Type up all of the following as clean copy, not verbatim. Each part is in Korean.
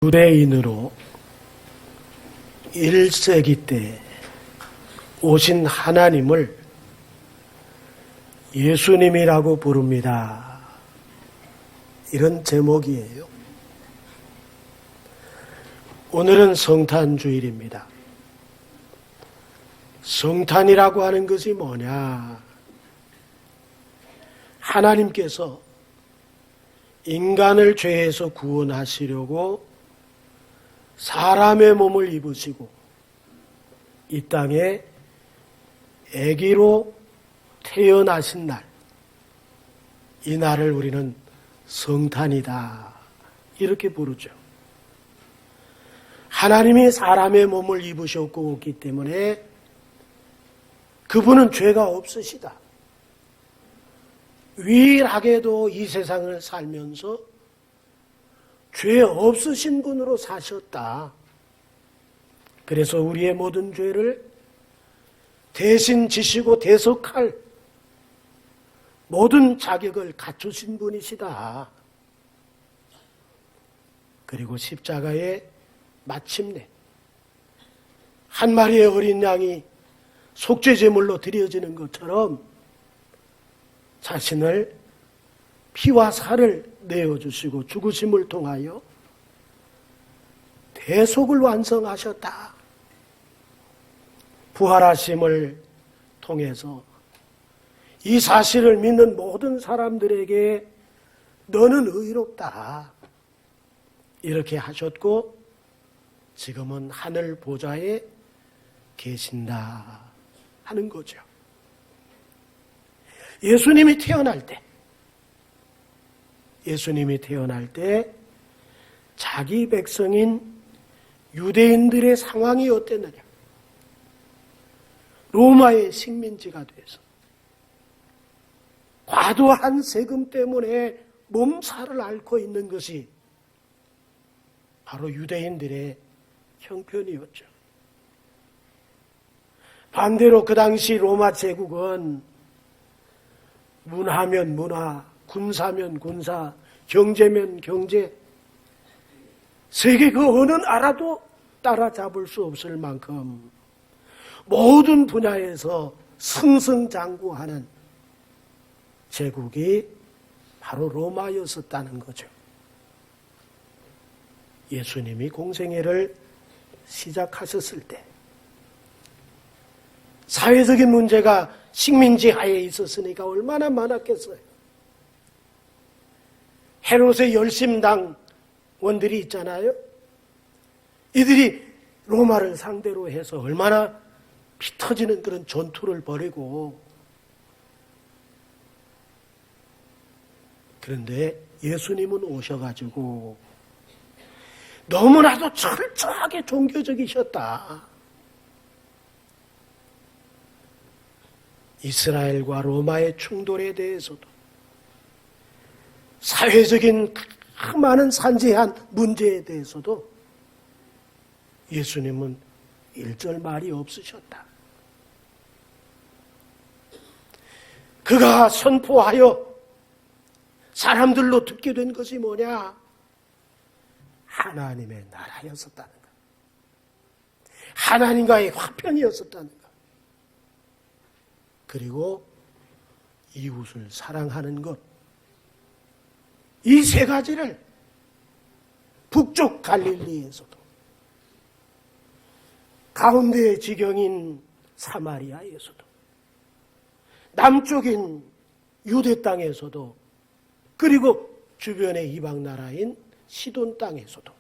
유대인으로 1세기 때 오신 하나님을 예수님이라고 부릅니다. 이런 제목이에요. 오늘은 성탄주일입니다. 성탄이라고 하는 것이 뭐냐? 하나님께서 인간을 죄에서 구원하시려고 사람의 몸을 입으시고 이 땅에 아기로 태어나신 날, 이 날을 우리는 성탄이다 이렇게 부르죠. 하나님이 사람의 몸을 입으셨고 오기 때문에 그분은 죄가 없으시다. 유일하게도 이 세상을 살면서 죄 없으신 분으로 사셨다. 그래서 우리의 모든 죄를 대신 지시고 대속할 모든 자격을 갖추신 분이시다. 그리고 십자가에 마침내 한 마리의 어린 양이 속죄제물로 드려지는 것처럼 자신을 피와 살을 내어주시고 죽으심을 통하여 대속을 완성하셨다. 부활하심을 통해서 이 사실을 믿는 모든 사람들에게 너는 의롭다 이렇게 하셨고 지금은 하늘 보좌에 계신다 하는 거죠. 예수님이 태어날 때 자기 백성인 유대인들의 상황이 어땠느냐? 로마의 식민지가 돼서 과도한 세금 때문에 몸살을 앓고 있는 것이 바로 유대인들의 형편이었죠. 반대로 그 당시 로마 제국은 문화면 문화, 군사면 군사, 경제면 경제, 세계 그 어느 나라도 따라잡을 수 없을 만큼 모든 분야에서 승승장구하는 제국이 바로 로마였었다는 거죠. 예수님이 공생애를 시작하셨을 때 사회적인 문제가 식민지 하에 있었으니까 얼마나 많았겠어요. 헤롯의 열심당원들이 있잖아요. 이들이 로마를 상대로 해서 얼마나 피 터지는 그런 전투를 벌이고, 그런데 예수님은 오셔가지고 너무나도 철저하게 종교적이셨다. 이스라엘과 로마의 충돌에 대해서도 사회적인 많은 산재한 문제에 대해서도 예수님은 일절 말이 없으셨다. 그가 선포하여 사람들로 듣게 된 것이 뭐냐? 하나님의 나라였었다는 것. 하나님과의 화평이었었다는 것. 그리고 이웃을 사랑하는 것. 이 세 가지를 북쪽 갈릴리에서도 가운데의 지경인 사마리아에서도 남쪽인 유대 땅에서도 그리고 주변의 이방 나라인 시돈 땅에서도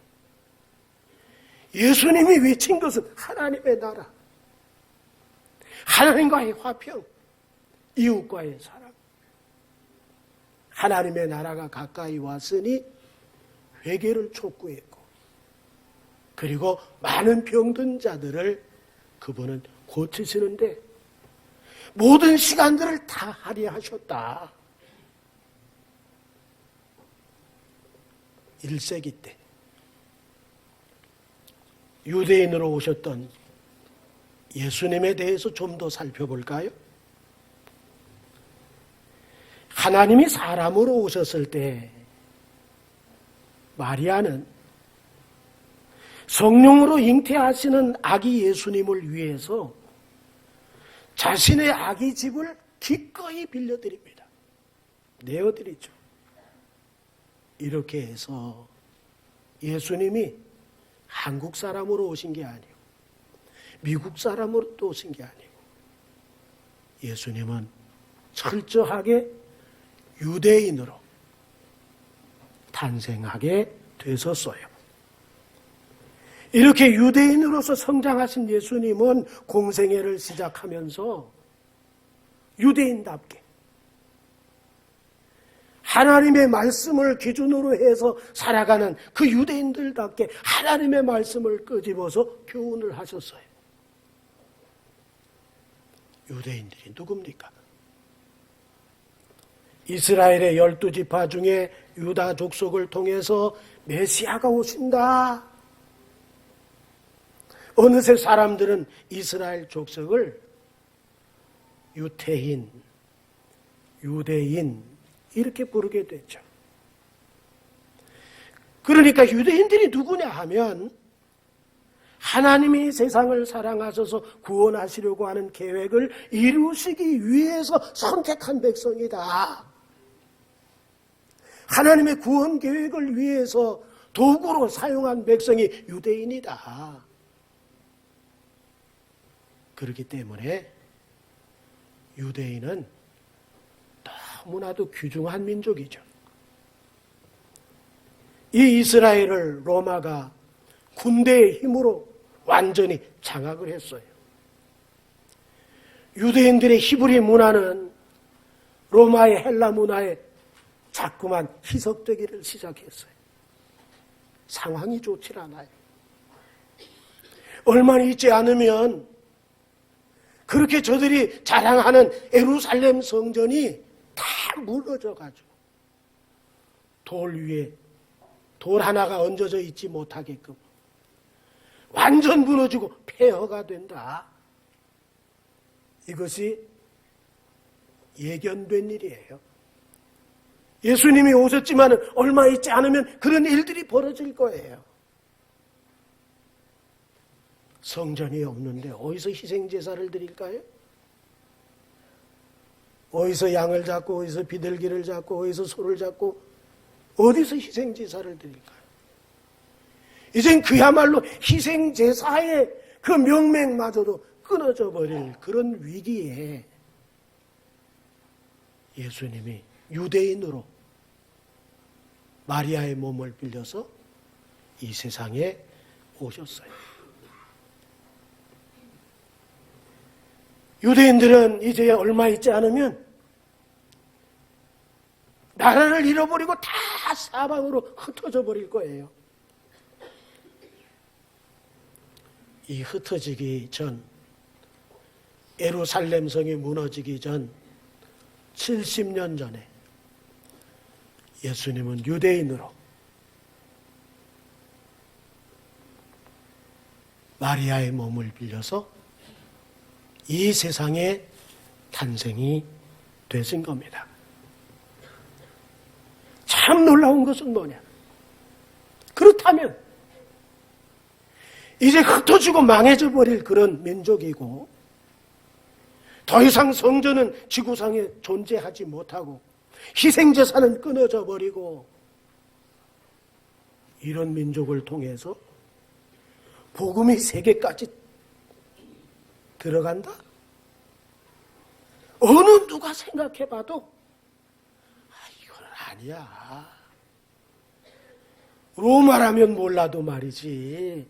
예수님이 외친 것은 하나님의 나라, 하나님과의 화평, 이웃과의 사랑. 하나님의 나라가 가까이 왔으니 회개를 촉구했고, 그리고 많은 병든 자들을 그분은 고치시는데 모든 시간들을 다 할애하셨다. 1세기 때 유대인으로 오셨던 예수님에 대해서 좀 더 살펴볼까요? 하나님이 사람으로 오셨을 때 마리아는 성령으로 잉태하시는 아기 예수님을 위해서 자신의 아기 집을 기꺼이 빌려드립니다. 내어드리죠. 이렇게 해서 예수님이 한국 사람으로 오신 게 아니고 미국 사람으로 또 오신 게 아니고 예수님은 철저하게 유대인으로 탄생하게 되셨어요. 이렇게 유대인으로서 성장하신 예수님은 공생애를 시작하면서 유대인답게 하나님의 말씀을 기준으로 해서 살아가는 그 유대인들답게 하나님의 말씀을 끄집어서 교훈을 하셨어요. 유대인들이 누굽니까? 이스라엘의 12지파 중에 유다 족속을 통해서 메시아가 오신다. 어느새 사람들은 이스라엘 족속을 유태인, 유대인 이렇게 부르게 됐죠. 그러니까 유대인들이 누구냐 하면 하나님이 세상을 사랑하셔서 구원하시려고 하는 계획을 이루시기 위해서 선택한 백성이다. 하나님의 구원 계획을 위해서 도구로 사용한 백성이 유대인이다. 그렇기 때문에 유대인은 너무나도 귀중한 민족이죠. 이 이스라엘을 로마가 군대의 힘으로 완전히 장악을 했어요. 유대인들의 히브리 문화는 로마의 헬라 문화에 자꾸만 희석되기를 시작했어요. 상황이 좋지 않아요. 얼마 있지 않으면 그렇게 저들이 자랑하는 예루살렘 성전이 다 무너져가지고 돌 위에 돌 하나가 얹어져 있지 못하게끔 완전 무너지고 폐허가 된다. 이것이 예견된 일이에요. 예수님이 오셨지만 얼마 있지 않으면 그런 일들이 벌어질 거예요. 성전이 없는데 어디서 희생제사를 드릴까요? 어디서 양을 잡고 어디서 비둘기를 잡고 어디서 소를 잡고 어디서 희생제사를 드릴까요? 이젠 그야말로 희생제사의 그 명맥마저도 끊어져 버릴 그런 위기에 예수님이 유대인으로 마리아의 몸을 빌려서 이 세상에 오셨어요. 유대인들은 이제 얼마 있지 않으면 나라를 잃어버리고 다 사방으로 흩어져 버릴 거예요. 이 흩어지기 전, 예루살렘 성이 무너지기 전 70년 전에 예수님은 유대인으로 마리아의 몸을 빌려서 이 세상에 탄생이 되신 겁니다. 참 놀라운 것은 뭐냐? 그렇다면 이제 흩어지고 망해져 버릴 그런 민족이고 더 이상 성전은 지구상에 존재하지 못하고 희생제사는 끊어져 버리고 이런 민족을 통해서 복음이 세계까지 들어간다? 어느 누가 생각해봐도 이건 아니야. 로마라면 몰라도 말이지.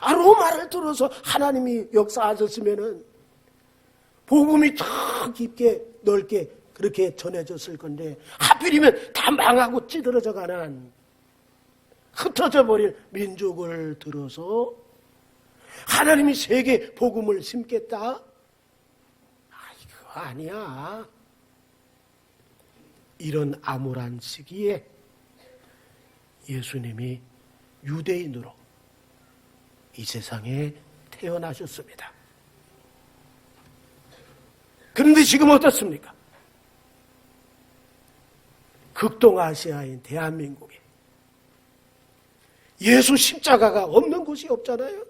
로마를 들어서 하나님이 역사하셨으면은 복음이 더 깊게 넓게 그렇게 전해졌을 건데 하필이면 다 망하고 찌들어져 가는 흩어져 버릴 민족을 들어서 하나님이 세계 복음을 심겠다? 이거 아니야. 이런 암울한 시기에 예수님이 유대인으로 이 세상에 태어나셨습니다. 그런데 지금 어떻습니까? 극동아시아인 대한민국에 예수 십자가가 없는 곳이 없잖아요.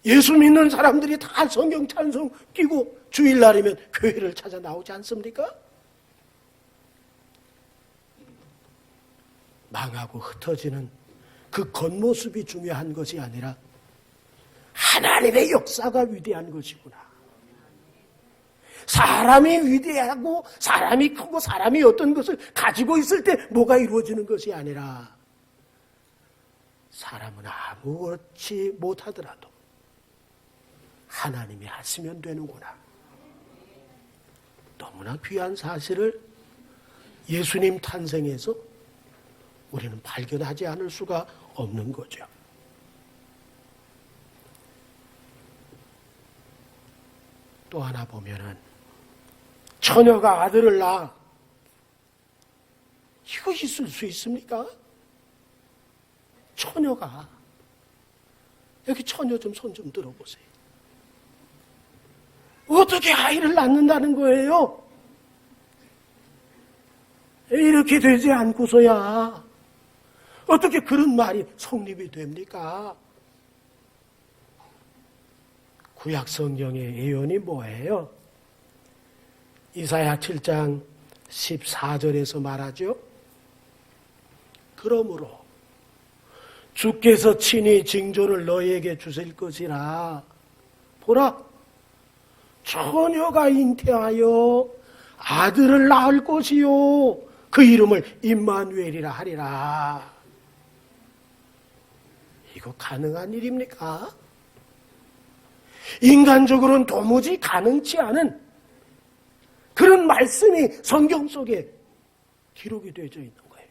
예수 믿는 사람들이 다 성경 찬송 끼고 주일날이면 교회를 찾아 나오지 않습니까? 망하고 흩어지는 그 겉모습이 중요한 것이 아니라 하나님의 역사가 위대한 것이구나. 사람이 위대하고 사람이 크고 사람이 어떤 것을 가지고 있을 때 뭐가 이루어지는 것이 아니라 사람은 아무렇지 못하더라도 하나님이 하시면 되는구나. 너무나 귀한 사실을 예수님 탄생에서 우리는 발견하지 않을 수가 없는 거죠. 또 하나 보면은 처녀가 아들을 낳아. 이거 있을 수 있습니까? 처녀가. 여기 처녀 좀 손 좀 들어보세요. 어떻게 아이를 낳는다는 거예요? 이렇게 되지 않고서야 어떻게 그런 말이 성립이 됩니까? 구약 성경의 예언이 뭐예요? 이사야 7장 14절에서 말하죠. 그러므로 주께서 친히 징조를 너희에게 주실 것이라. 보라, 처녀가 잉태하여 아들을 낳을 것이요 그 이름을 임마누엘이라 하리라. 이거 가능한 일입니까? 인간적으로는 도무지 가능치 않은 그런 말씀이 성경 속에 기록이 되어져 있는 거예요.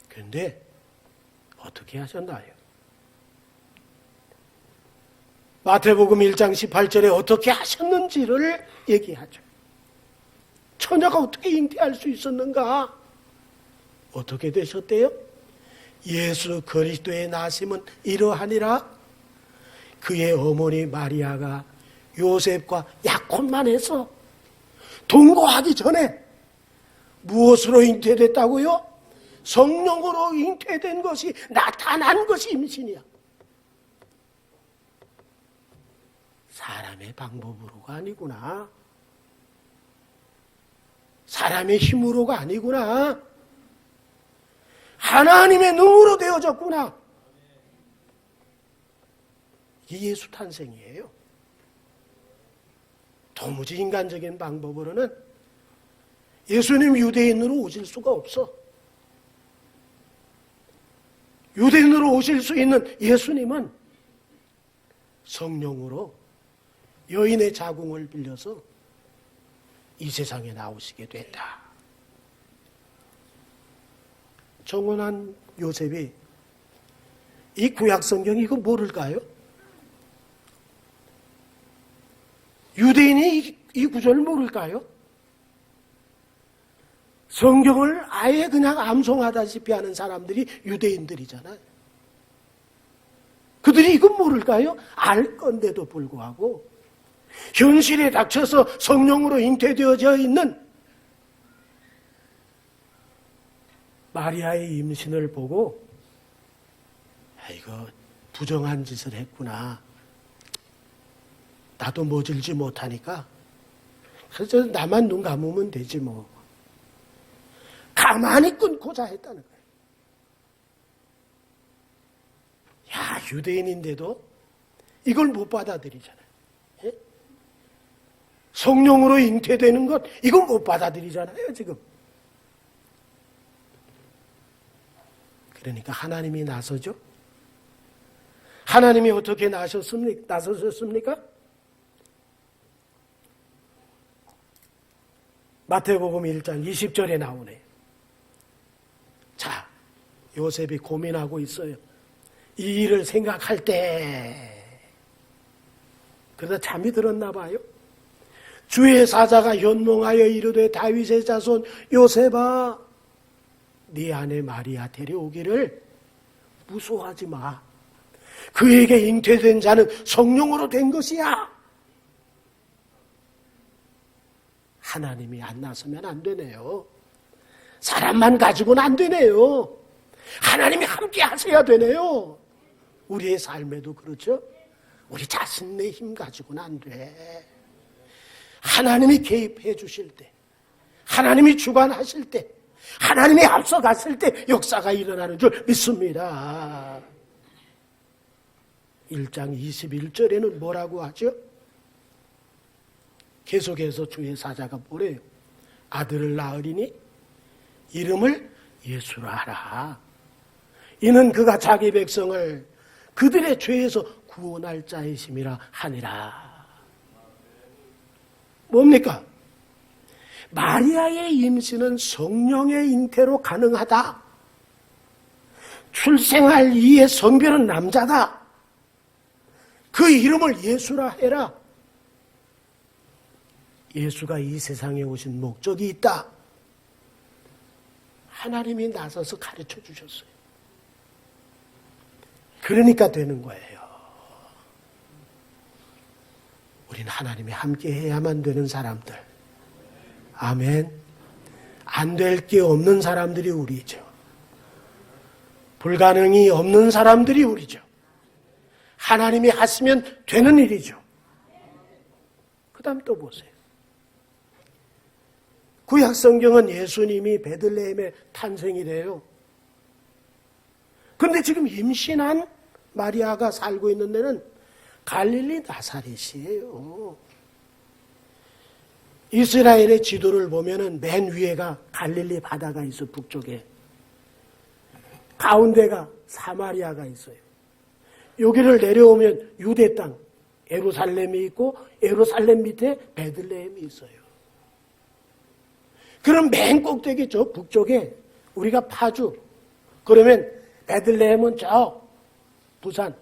그런데 어떻게 하셨나요? 마태복음 1장 18절에 어떻게 하셨는지를 얘기하죠. 처녀가 어떻게 잉태할 수 있었는가? 어떻게 되셨대요? 예수 그리스도의 나심은 이러하니라. 그의 어머니 마리아가 요셉과 약혼만 해서 동거하기 전에 무엇으로 잉태됐다고요? 성령으로 잉태된 것이 나타난 것이 임신이야. 사람의 방법으로가 아니구나. 사람의 힘으로가 아니구나. 하나님의 능으로 되어졌구나. 이게 예수 탄생이에요. 도무지 인간적인 방법으로는 예수님 유대인으로 오실 수가 없어. 유대인으로 오실 수 있는 예수님은 성령으로 여인의 자궁을 빌려서 이 세상에 나오시게 됐다. 정혼한 요셉이 이 구약 성경 이거 모를까요? 유대인이 이 구절을 모를까요? 성경을 아예 그냥 암송하다시피 하는 사람들이 유대인들이잖아요. 그들이 이건 모를까요? 알 건데도 불구하고 현실에 닥쳐서 성령으로 잉태되어져 있는 마리아의 임신을 보고 이거 부정한 짓을 했구나. 나도 모질지 못하니까 그래서 나만 눈 감으면 되지 뭐. 가만히 끊고자 했다는 거예요. 야, 유대인인데도 이걸 못 받아들이잖아요. 예? 성령으로 잉태되는 것 이건 못 받아들이잖아요 지금. 그러니까 하나님이 나서죠. 하나님이 어떻게 나서셨습니까? 마태복음 1장 20절에 나오네요. 자, 요셉이 고민하고 있어요. 이 일을 생각할 때 그러다 잠이 들었나 봐요. 주의 사자가 현몽하여 이르되 다윗의 자손 요셉아 네 아내 마리아 데려오기를 무서워하지 마. 그에게 잉태된 자는 성령으로 된 것이야. 하나님이 안 나서면 안 되네요. 사람만 가지고는 안 되네요. 하나님이 함께 하셔야 되네요. 우리의 삶에도 그렇죠. 우리 자신의 힘 가지고는 안 돼. 하나님이 개입해 주실 때, 하나님이 주관하실 때, 하나님이 앞서갔을 때 역사가 일어나는 줄 믿습니다. 1장 21절에는 뭐라고 하죠? 계속해서 주의 사자가 뭐래요? 아들을 낳으리니 이름을 예수라 하라. 이는 그가 자기 백성을 그들의 죄에서 구원할 자이심이라 하니라. 뭡니까? 마리아의 임신은 성령의 잉태로 가능하다. 출생할 이의 성별은 남자다. 그 이름을 예수라 해라. 예수가 이 세상에 오신 목적이 있다. 하나님이 나서서 가르쳐 주셨어요. 그러니까 되는 거예요. 우린 하나님이 함께 해야만 되는 사람들. 아멘. 안 될 게 없는 사람들이 우리죠. 불가능이 없는 사람들이 우리죠. 하나님이 하시면 되는 일이죠. 그 다음 또 보세요. 구약 성경은 예수님이 베들레헴에 탄생이래요. 그런데 지금 임신한 마리아가 살고 있는 데는 갈릴리 나사렛이에요. 이스라엘의 지도를 보면은 맨 위에가 갈릴리 바다가 있어, 북쪽에. 가운데가 사마리아가 있어요. 여기를 내려오면 유대 땅, 예루살렘이 있고 예루살렘 밑에 베들레헴이 있어요. 그럼 맨 꼭대기 저 북쪽에 우리가 파주, 그러면 베들레헴은 저 부산,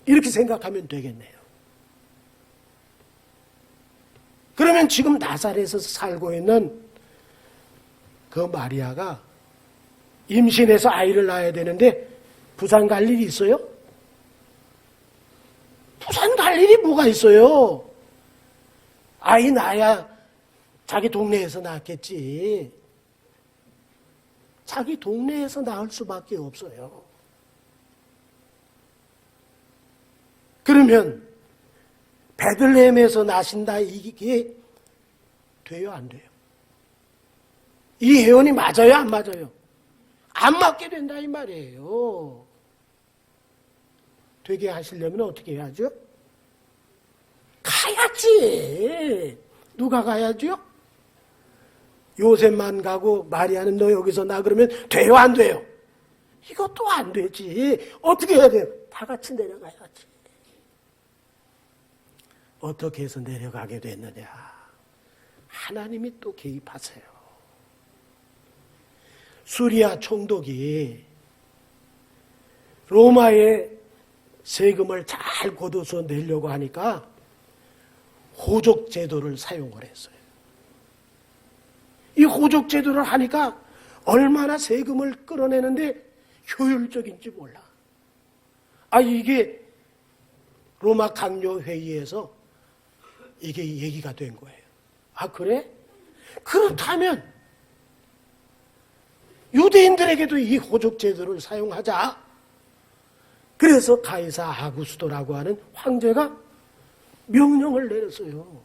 이렇게 생각하면 되겠네요. 그러면 지금 나사렛에서 살고 있는 그 마리아가 임신해서 아이를 낳아야 되는데 부산 갈 일이 있어요? 부산 갈 일이 뭐가 있어요? 아이 낳아야 자기 동네에서 낳겠지. 자기 동네에서 낳을 수밖에 없어요. 그러면 베들레헴에서 나신다, 이게 돼요, 안 돼요? 이 예언이 맞아요, 안 맞아요? 안 맞게 된다 이 말이에요. 되게 하시려면 어떻게 해야죠? 가야지. 누가 가야죠? 요셉만 가고 마리아는 너 여기서 나 그러면 돼요, 안 돼요? 이것도 안 되지. 어떻게 해야 돼요? 다 같이 내려가야지. 어떻게 해서 내려가게 됐느냐? 하나님이 또 개입하세요. 수리아 총독이 로마의 세금을 잘 걷어서 내려고 하니까 호족 제도를 사용을 했어요. 이 호족 제도를 하니까 얼마나 세금을 끌어내는데 효율적인지 몰라. 이게 로마 강요 회의에서 이게 얘기가 된 거예요. 그래? 그렇다면 유대인들에게도 이 호족 제도를 사용하자. 그래서 가이사 아구스도라고 하는 황제가 명령을 내렸어요.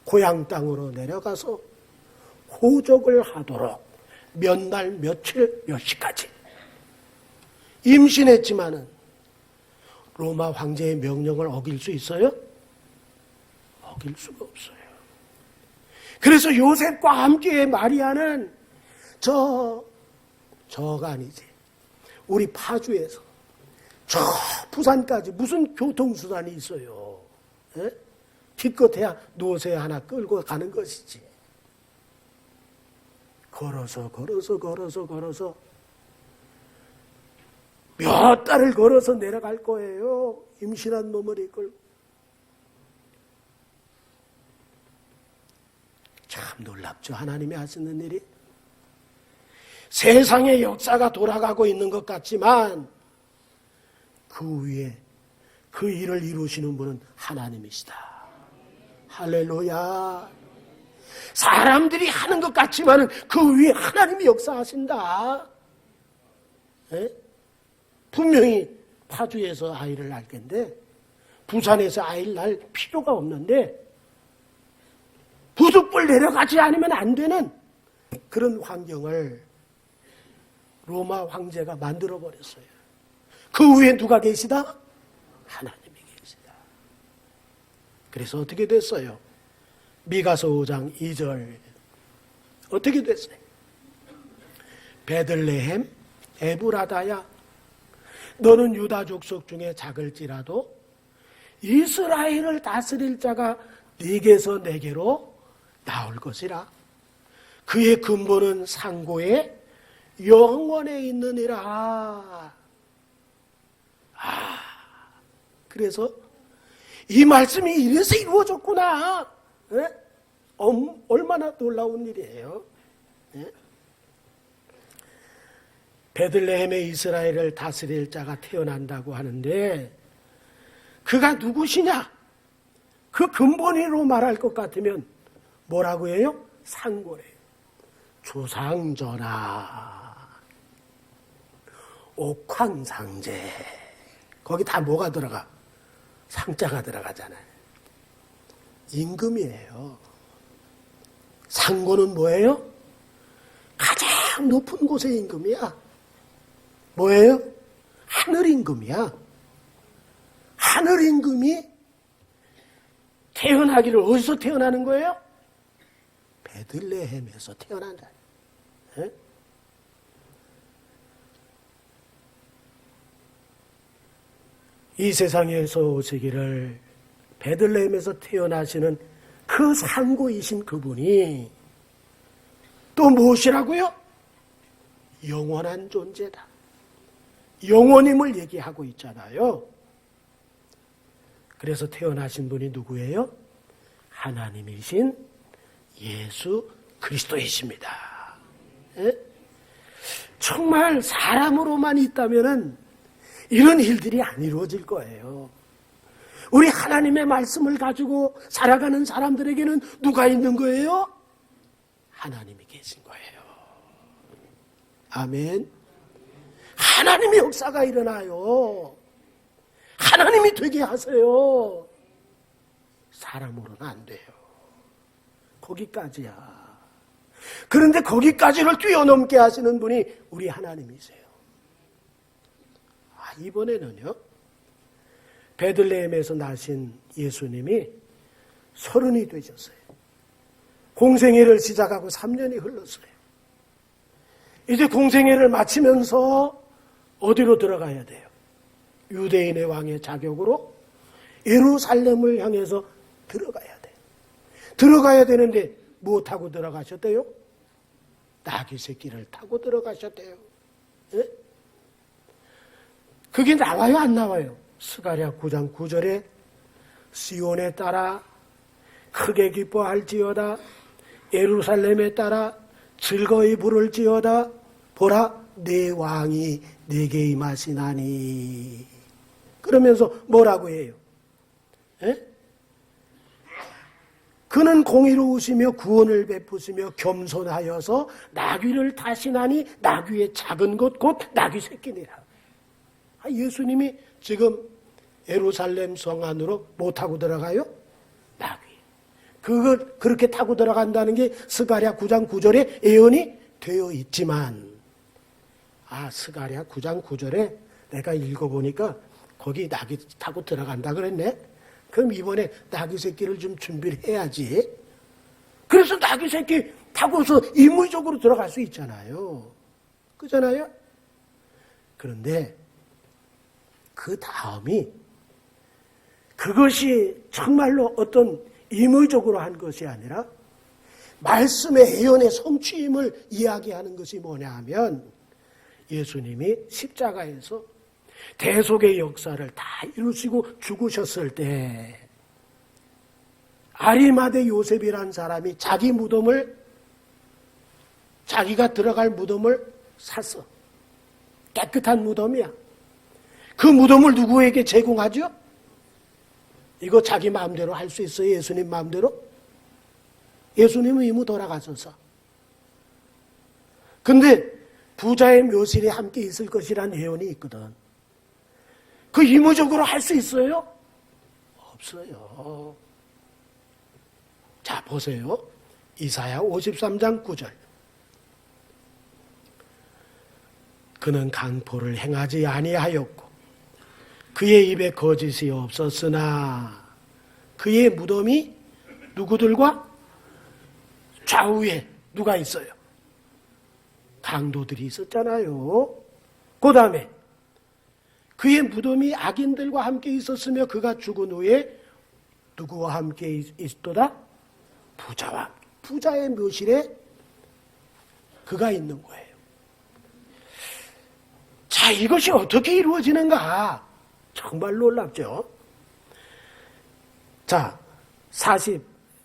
고향 땅으로 내려가서 호족을 하도록 몇 날, 며칠, 몇 시까지. 임신했지만은 로마 황제의 명령을 어길 수 있어요? 어길 수가 없어요. 그래서 요셉과 함께 마리아는 저가 아니지. 우리 파주에서 저 부산까지 무슨 교통수단이 있어요. 에? 기껏해야 노새 하나 끌고 가는 것이지. 걸어서 몇 달을 걸어서 내려갈 거예요. 임신한 놈을 이끌고. 참 놀랍죠. 하나님이 하시는 일이. 세상의 역사가 돌아가고 있는 것 같지만 그 위에 그 일을 이루시는 분은 하나님이시다. 할렐루야. 사람들이 하는 것 같지만은 그 위에 하나님이 역사하신다. 예? 분명히 파주에서 아이를 낳을 텐데 부산에서 아이를 낳을 필요가 없는데 부득불 내려가지 않으면 안 되는 그런 환경을 로마 황제가 만들어버렸어요. 그 위에 누가 계시다? 하나님이 계시다. 그래서 어떻게 됐어요? 미가서 5장 2절 어떻게 됐어요? 베들레헴 에브라다야 너는 유다 족속 중에 작을지라도 이스라엘을 다스릴 자가 네게서 내게로 나올 것이라. 그의 근본은 상고의 영원에 있느니라. 그래서 이 말씀이 이래서 이루어졌구나. 예? 얼마나 놀라운 일이에요. 예? 베들레헴에 이스라엘을 다스릴 자가 태어난다고 하는데 그가 누구시냐? 그 근본으로 말할 것 같으면 뭐라고 해요? 상고래요. 주상전하, 옥황상제. 거기 다 뭐가 들어가? 상자가 들어가잖아요. 임금이에요. 상고는 뭐예요? 가장 높은 곳의 임금이야. 뭐예요? 하늘 임금이야. 하늘 임금이 태어나기를 어디서 태어나는 거예요? 베들레헴에서 태어난다. 네? 이 세상에서 오시기를 베들레헴에서 태어나시는 그 상고이신 그분이 또 무엇이라고요? 영원한 존재다. 영원임을 얘기하고 있잖아요. 그래서 태어나신 분이 누구예요? 하나님이신 예수 그리스도이십니다. 예? 정말 사람으로만 있다면은 이런 일들이 안 이루어질 거예요. 우리 하나님의 말씀을 가지고 살아가는 사람들에게는 누가 있는 거예요? 하나님이 계신 거예요. 아멘. 하나님의 역사가 일어나요. 하나님이 되게 하세요. 사람으로는 안 돼요. 거기까지야. 그런데 거기까지를 뛰어넘게 하시는 분이 우리 하나님이세요. 이번에는요, 베들레헴에서 나신 예수님이 30이 되셨어요. 공생애를 시작하고 3년이 흘렀어요. 이제 공생애를 마치면서 어디로 들어가야 돼요? 유대인의 왕의 자격으로 예루살렘을 향해서 들어가야 돼요. 들어가야 되는데 뭐 타고 들어가셨대요? 나귀 새끼를 타고 들어가셨대요. 예? 그게 나와요, 안 나와요? 스가랴 9장 9절에 시온에 따라 크게 기뻐할지어다, 예루살렘에 따라 즐거이 부를지어다, 보라 내 왕이 내게 임하시나니. 그러면서 뭐라고 해요? 에? 그는 공의로우시며 구원을 베푸시며 겸손하여서 나귀를 타시나니 나귀의 작은 것 곧 나귀 새끼니라. 예수님이 지금 예루살렘 성 안으로 뭐 타고 들어가요? 나귀. 그걸 그렇게 타고 들어간다는 게 스가랴 9장 9절에 예언이 되어 있지만, 스가랴 9장 9절에 내가 읽어보니까 거기 나귀 타고 들어간다 그랬네? 그럼 이번에 나귀 새끼를 좀 준비를 해야지. 그래서 나귀 새끼 타고서 임의적으로 들어갈 수 있잖아요. 그잖아요? 그런데 그 다음이 그것이 정말로 어떤 임의적으로 한 것이 아니라 말씀의 예언의 성취임을 이야기하는 것이 뭐냐 하면 예수님이 십자가에서 대속의 역사를 다 이루시고 죽으셨을 때 아리마대 요셉이라는 사람이 자기 무덤을, 자기가 들어갈 무덤을 샀어. 깨끗한 무덤이야. 그 무덤을 누구에게 제공하죠? 이거 자기 마음대로 할 수 있어요? 예수님 마음대로? 예수님은 이미 돌아가셔서. 근데 부자의 묘실에 함께 있을 것이라는 예언이 있거든. 그 의무적으로 할 수 있어요? 없어요. 자, 보세요. 이사야 53장 9절. 그는 강포를 행하지 아니하였고 그의 입에 거짓이 없었으나 그의 무덤이 누구들과? 좌우에 누가 있어요? 강도들이 있었잖아요. 그 다음에 그의 무덤이 악인들과 함께 있었으며 그가 죽은 후에 누구와 함께 있도다? 부자와. 부자의 묘실에 그가 있는 거예요. 자, 이것이 어떻게 이루어지는가? 정말 놀랍죠? 자,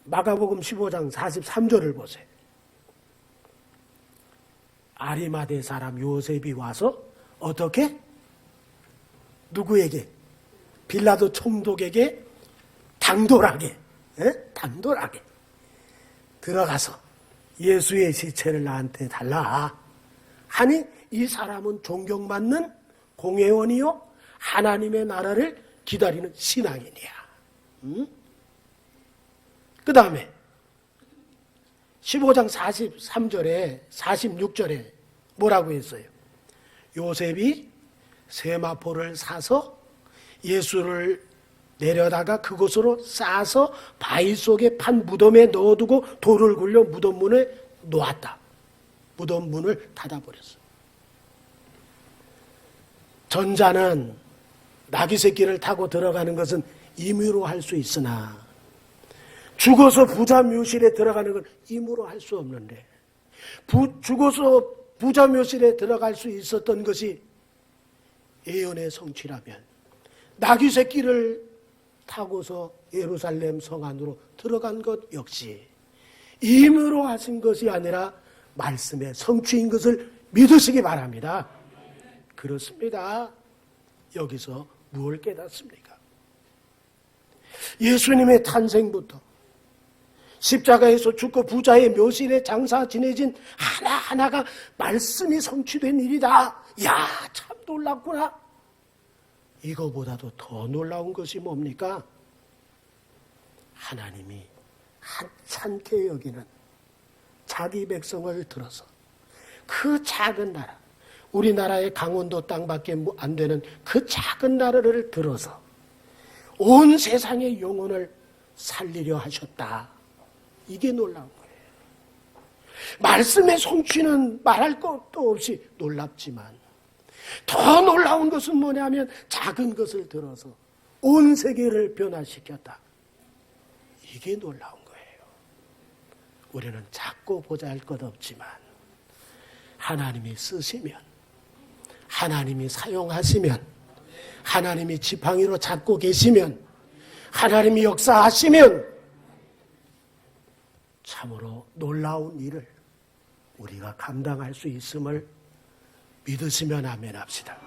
마가복음 15장 43절을 보세요. 아리마대 사람 요셉이 와서 어떻게? 누구에게? 빌라도 총독에게 당돌하게 들어가서 예수의 시체를 나한테 달라 하니 이 사람은 존경받는 공회원이요 하나님의 나라를 기다리는 신앙인이야. 그 다음에 15장 43절에 46절에 뭐라고 했어요? 요셉이 세마포를 사서 예수를 내려다가 그곳으로 싸서 바위 속에 판 무덤에 넣어두고 돌을 굴려 무덤 문에 놓았다. 무덤 문을 닫아버렸어. 전자는 나귀 새끼를 타고 들어가는 것은 임의로 할 수 있으나 죽어서 부자 묘실에 들어가는 건 임의로 할 수 없는데 죽어서 부자 묘실에 들어갈 수 있었던 것이 예언의 성취라면 나귀 새끼를 타고서 예루살렘 성 안으로 들어간 것 역시 임의로 하신 것이 아니라 말씀의 성취인 것을 믿으시기 바랍니다. 그렇습니다. 여기서 무엇을 깨닫습니까? 예수님의 탄생부터 십자가에서 죽고 부자의 묘실에 장사 지내진 하나하나가 말씀이 성취된 일이다. 야, 참 놀랍구나. 이거보다도 더 놀라운 것이 뭡니까? 하나님이 하찮게 여기는 자기 백성을 들어서 그 작은 나라, 우리나라의 강원도 땅밖에 안 되는 그 작은 나라를 들어서 온 세상의 영혼을 살리려 하셨다. 이게 놀라운 거예요. 말씀의 성취는 말할 것도 없이 놀랍지만 더 놀라운 것은 뭐냐면 작은 것을 들어서 온 세계를 변화시켰다. 이게 놀라운 거예요. 우리는 작고 보잘것 없지만 하나님이 쓰시면, 하나님이 사용하시면, 하나님이 지팡이로 잡고 계시면, 하나님이 역사하시면 참으로 놀라운 일을 우리가 감당할 수 있음을 믿으시면 아멘 합시다.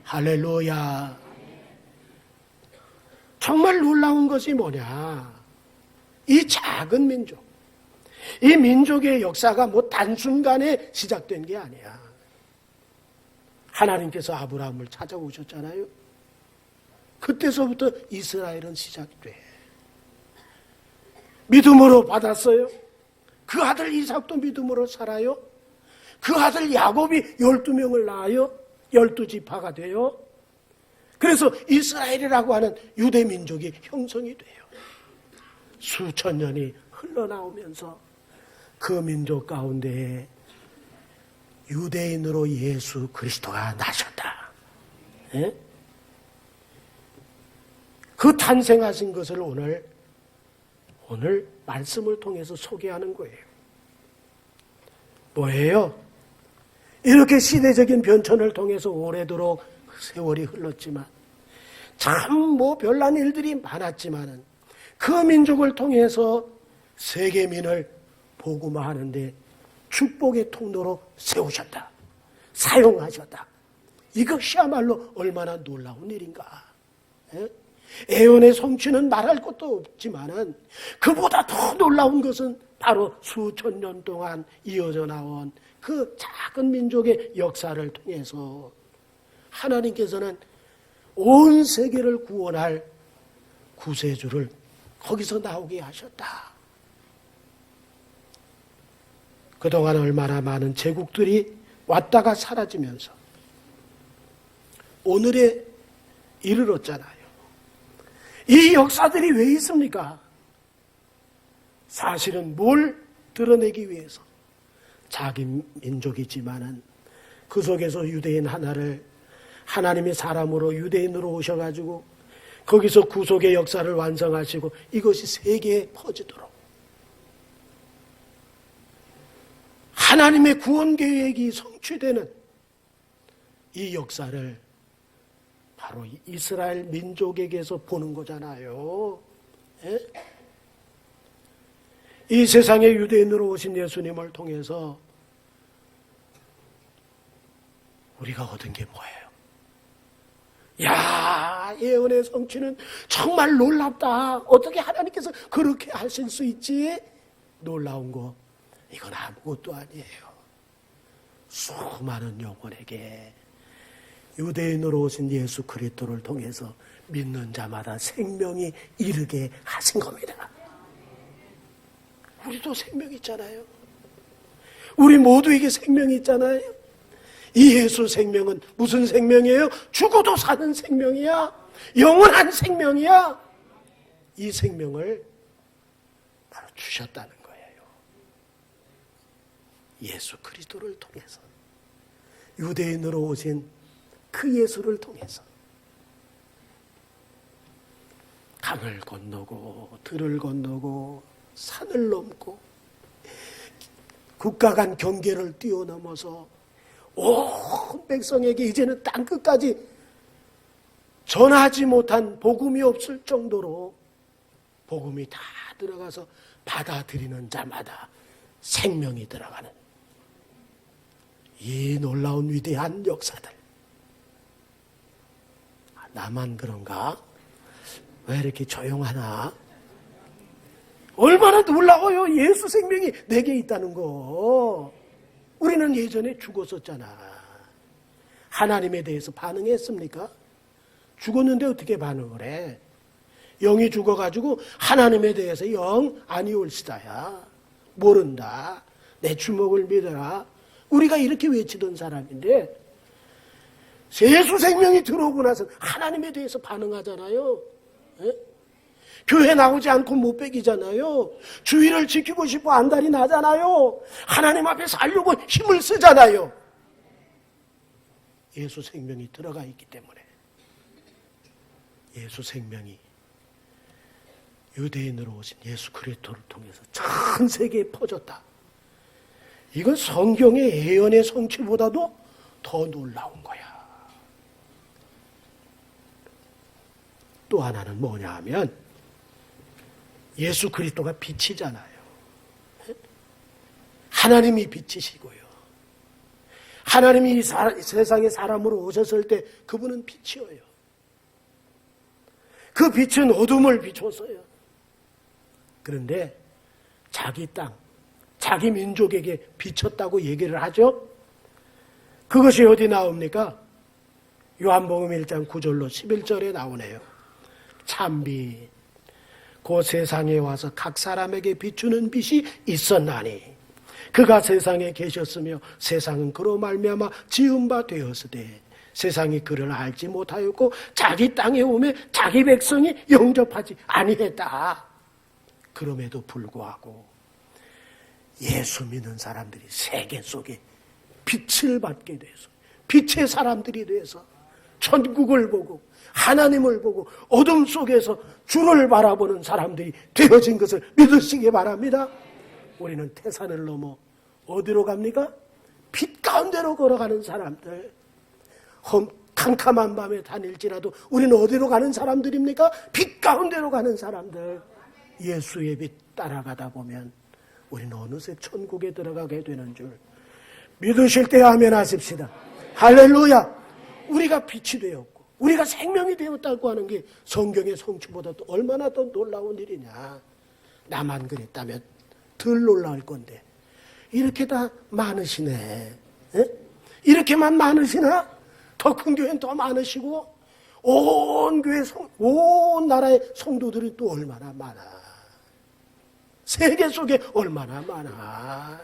할렐루야. 정말 놀라운 것이 뭐냐? 이 작은 민족, 이 민족의 역사가 뭐 단순간에 시작된 게 아니야. 하나님께서 아브라함을 찾아오셨잖아요. 그때서부터 이스라엘은 시작돼. 믿음으로 받았어요. 그 아들 이삭도 믿음으로 살아요. 그 아들 야곱이 12명을 낳아요. 12지파가 돼요. 그래서 이스라엘이라고 하는 유대 민족이 형성이 돼요. 수천 년이 흘러나오면서 그 민족 가운데에 유대인으로 예수 그리스도가 나셨다. 예? 그 탄생하신 것을 오늘 말씀을 통해서 소개하는 거예요. 뭐예요? 이렇게 시대적인 변천을 통해서 오래도록 세월이 흘렀지만 참 별난 일들이 많았지만은 그 민족을 통해서 세계민을 복음화하는데 축복의 통로로 세우셨다. 사용하셨다. 이것이야말로 얼마나 놀라운 일인가. 애원의 성취는 말할 것도 없지만은 그보다 더 놀라운 것은 바로 수천 년 동안 이어져 나온 그 작은 민족의 역사를 통해서 하나님께서는 온 세계를 구원할 구세주를 거기서 나오게 하셨다. 그동안 얼마나 많은 제국들이 왔다가 사라지면서 오늘에 이르렀잖아요. 이 역사들이 왜 있습니까? 사실은 뭘 드러내기 위해서 자기 민족이지만은 그 속에서 유대인 하나를 하나님의 사람으로 유대인으로 오셔가지고 거기서 구속의 역사를 완성하시고 이것이 세계에 퍼지도록 하나님의 구원 계획이 성취되는 이 역사를 바로 이스라엘 민족에게서 보는 거잖아요. 예? 이 세상에 유대인으로 오신 예수님을 통해서 우리가 얻은 게 뭐예요? 야, 예언의 성취는 정말 놀랍다. 어떻게 하나님께서 그렇게 하실 수 있지? 놀라운 거, 이건 아무것도 아니에요. 수많은 영혼에게 유대인으로 오신 예수 그리스도를 통해서 믿는 자마다 생명이 이르게 하신 겁니다. 우리도 생명 있잖아요. 우리 모두에게 생명이 있잖아요. 이 예수 생명은 무슨 생명이에요? 죽어도 사는 생명이야. 영원한 생명이야. 이 생명을 바로 주셨다는 거예요. 예수 그리스도를 통해서, 유대인으로 오신 그 예수를 통해서 강을 건너고 들을 건너고 산을 넘고 국가 간 경계를 뛰어넘어서 온 백성에게 이제는 땅끝까지 전하지 못한 복음이 없을 정도로 복음이 다 들어가서 받아들이는 자마다 생명이 들어가는 이 놀라운 위대한 역사들. 나만 그런가? 왜 이렇게 조용하나? 얼마나 놀라워요. 예수 생명이 내게 있다는 거. 우리는 예전에 죽었었잖아. 하나님에 대해서 반응했습니까? 죽었는데 어떻게 반응을 해? 영이 죽어가지고 하나님에 대해서 영 아니올시다야. 모른다. 내 주먹을 믿어라. 우리가 이렇게 외치던 사람인데 예수 생명이 들어오고 나서 하나님에 대해서 반응하잖아요. 예? 교회 나오지 않고 못 배기잖아요. 주의를 지키고 싶어 안달이 나잖아요. 하나님 앞에 살려고 힘을 쓰잖아요. 예수 생명이 들어가 있기 때문에. 예수 생명이 유대인으로 오신 예수 그리스도를 통해서 전 세계에 퍼졌다. 이건 성경의 예언의 성취보다도 더 놀라운 거야. 또 하나는 뭐냐 하면 예수 그리스도가 빛이잖아요. 하나님이 빛이시고요. 하나님이 세상에 사람으로 오셨을 때 그분은 빛이어요. 그 빛은 어둠을 비췄어요. 그런데 자기 땅, 자기 민족에게 비쳤다고 얘기를 하죠. 그것이 어디 나옵니까? 요한복음 1장 9절로 11절에 나오네요. 참빛, 그 세상에 와서 각 사람에게 비추는 빛이 있었나니 그가 세상에 계셨으며 세상은 그로 말미암아 지은 바 되었으되 세상이 그를 알지 못하였고 자기 땅에 오매 자기 백성이 영접하지 아니했다. 그럼에도 불구하고 예수 믿는 사람들이 세계 속에 빛을 받게 돼서 빛의 사람들이 돼서 천국을 보고 하나님을 보고 어둠 속에서 주를 바라보는 사람들이 되어진 것을 믿으시기 바랍니다. 우리는 태산을 넘어 어디로 갑니까? 빛 가운데로 걸어가는 사람들. 캄캄한 밤에 다닐지라도 우리는 어디로 가는 사람들입니까? 빛 가운데로 가는 사람들. 예수의 빛 따라가다 보면 우리는 어느새 천국에 들어가게 되는 줄 믿으실 때 아멘 하십시다. 할렐루야. 우리가 빛이 되었고 우리가 생명이 되었다고 하는 게 성경의 성취보다 또 얼마나 더 놀라운 일이냐. 나만 그랬다면 덜 놀라울 건데 이렇게 다 많으시네. 에? 이렇게만 많으시나? 더 큰 교회는 더 많으시고 온 교회 온 나라의 성도들이 또 얼마나 많아. 세계 속에 얼마나 많아.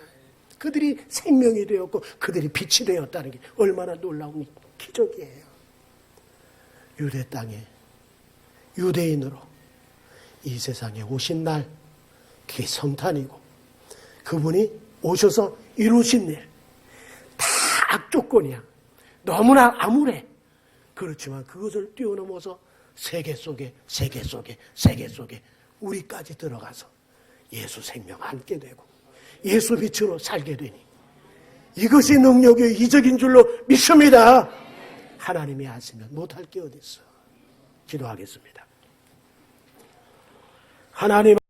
그들이 생명이 되었고 그들이 빛이 되었다는 게 얼마나 놀라운 기적이에요. 유대 땅에 유대인으로 이 세상에 오신 날, 그게 성탄이고 그분이 오셔서 이루신 일 다 악조건이야. 너무나 암울해. 그렇지만 그것을 뛰어넘어서 세계 속에 우리까지 들어가서 예수 생명 함께 되고 예수 빛으로 살게 되니 이것이 능력의 이적인 줄로 믿습니다. 하나님이 하시면 못할 게 어디 있어. 기도하겠습니다. 하나님